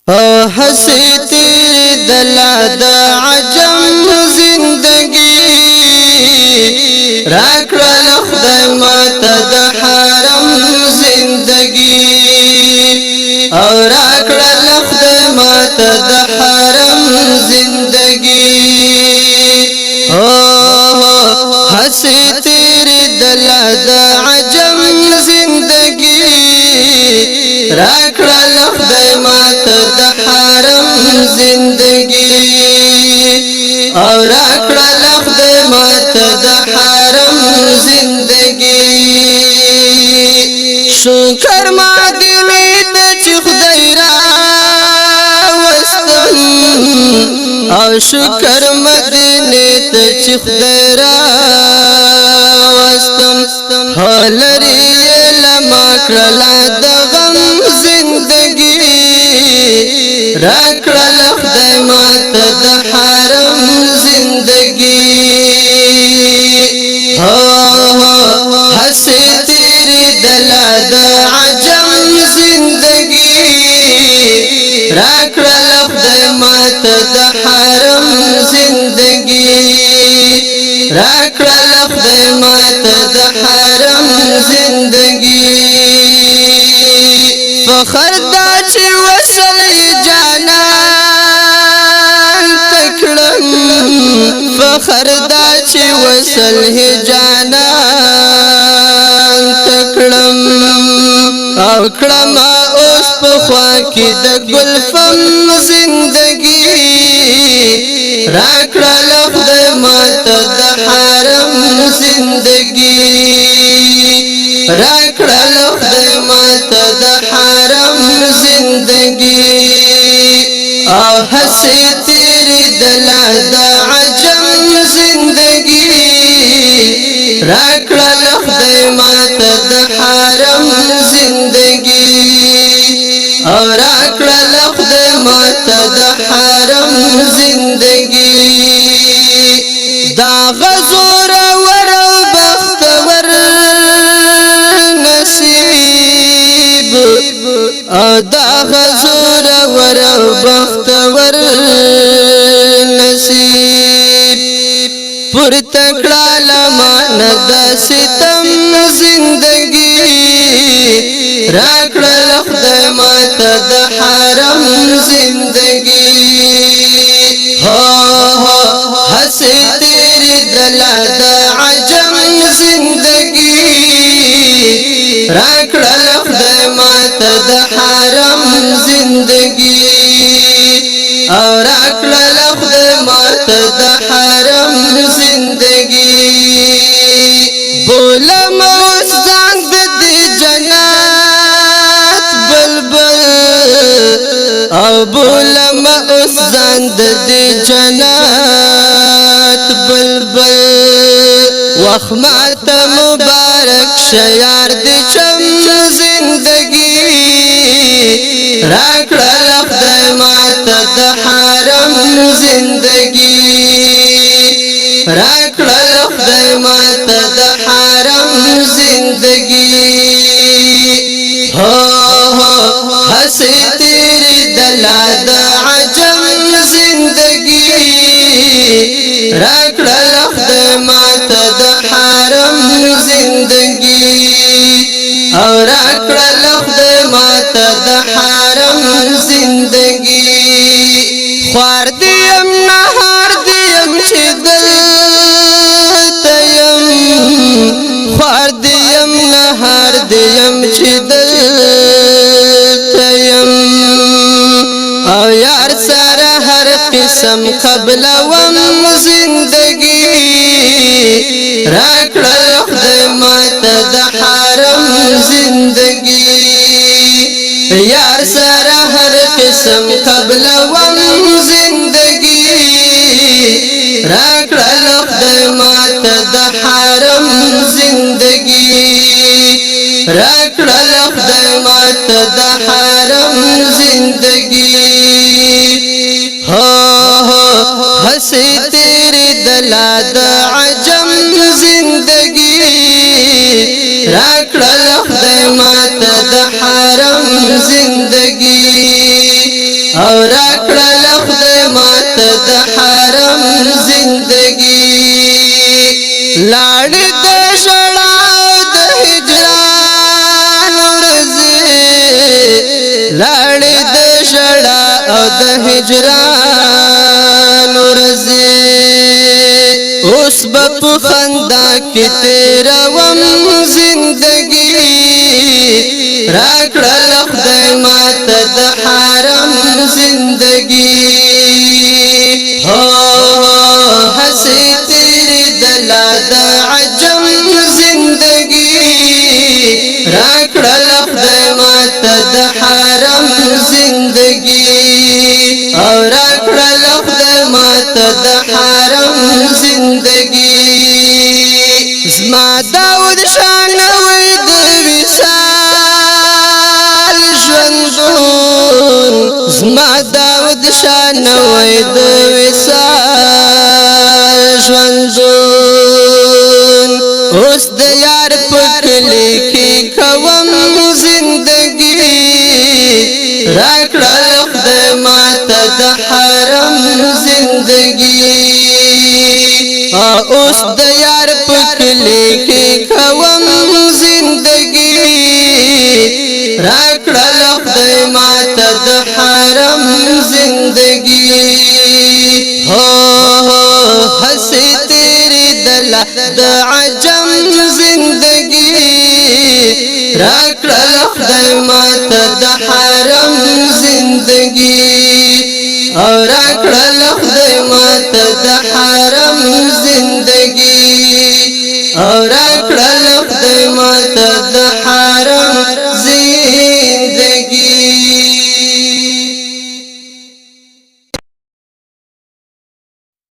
हसी तेरे दलादा अजम जिंदगी राकड़ा खुदाई माता दा हरम जिंदगी और राकड़ा खुदाई माता दा हरम जिंदगी हसी तेरे दलादा अजम जिंदगी राकड़ा खुदाई माता दा हरम जिंदगी और राकड़ा खुदाई माता दा हरम जिंदगी शुक्र मादिनी ता ची खुदाई रावस्तम और शुक्र मदीने ता ची खुदाई रावस्तम हलरी लमा करला दा गम जिंदगी राकड़ा खुदाई माता दा हरम जिंदगी हसी तेरे दलादा अजम जिंदगी राकड़ा खुदाई माता दा हरम जिंदगी राकड़ा खुदाई माता दा हरम जिंदगी फखर दा ची वसल जानान तकड़म फखर दा ची वसल जानान तकड़म औकड़मा उस पख्वा की द गुलफम जिंदगी राकड़ा खुदाई माता दा हरम जिंदगी राकड़ा खुदाई माता दा हरम जिंदगी हसी तेरे दलादा अजम जिंदगी राकड़ा खुदाई माता दा हरम जिंदगी और राकड़ा खुदाई माता दा हरम जिंदगी दा गज़ोर वर बख्तवर नसीब दा गज़ोर वर बख्तवर नसीब पुर तकड़ा लमान दा सितम जिंदगी राकड़ा खुदाई माता दा हरम जिंदगी हसी तेरे दलादा अजम जिंदगी राकड़ा खुदाई माता दा हरम जिंदगी और राकड़ा खुदाई माता दा हरम जिंदगी बोला मौजान दे जन्नत बुलबुल और बोला मौजान दे जन्नत बुलबुल वखमात मुबारक शयार दे चम जिंदगी राकड़ा खुदाई माता दा हरम जिंदगी राकड़ा खुदाई माता दा हरम जिंदगी हसी तेरे दलादा अजम जिंदगी राकड़ा खुदाई माता दा हरम जिंदगी और राकड़ा खुदाई माता दा हरम जिंदगी ख्वार दियम नहार दियम शिदल तयम ख्वार दियम नहार दियम शिदल तयम और यार सारा हर किस्म क़बलवम जिंदगी राकड़ा खुदाई माता दा हरम जिंदगी यार सारा हर किस्म क़बलवम जिंदगी राकड़ा खुदाई माता दा हरम जिंदगी राकड़ा खुदाई माता दा हरम जिंदगी हसी तेरे दलादा अजम जिंदगी राकड़ा खुदाई माता दा हरम जिंदगी او راکړل خدای ماته د حرم زندگی لاړ د شړا د هجران ورځې لاړ د شړا او د هجران ورځې اوس په خندا کې تیروم زندگی راکړل خدای ماته د حرم زندگی هو هسې تیرې دلا د عجم زندگی راکړل خدای ماته د حرم زندگی او راکړل خدای ماته د حرم زندگی زما داود شان وې د وصال ژوندون زما داود شان وې د وصال ژوندون اوس د یار پکلی کې کوم زندگی راکړل خدای ماته د حرم زندگی اوس د یار پکلی کې کوم زندگی راکړل خدای ماته د حرم زندگی هو هسې تیرې دلا د عجم زندگی راکړل خدای ماته د حرم زندگی او راکړل خدای ماته د حرم زندگی او راکړل خدای ماته د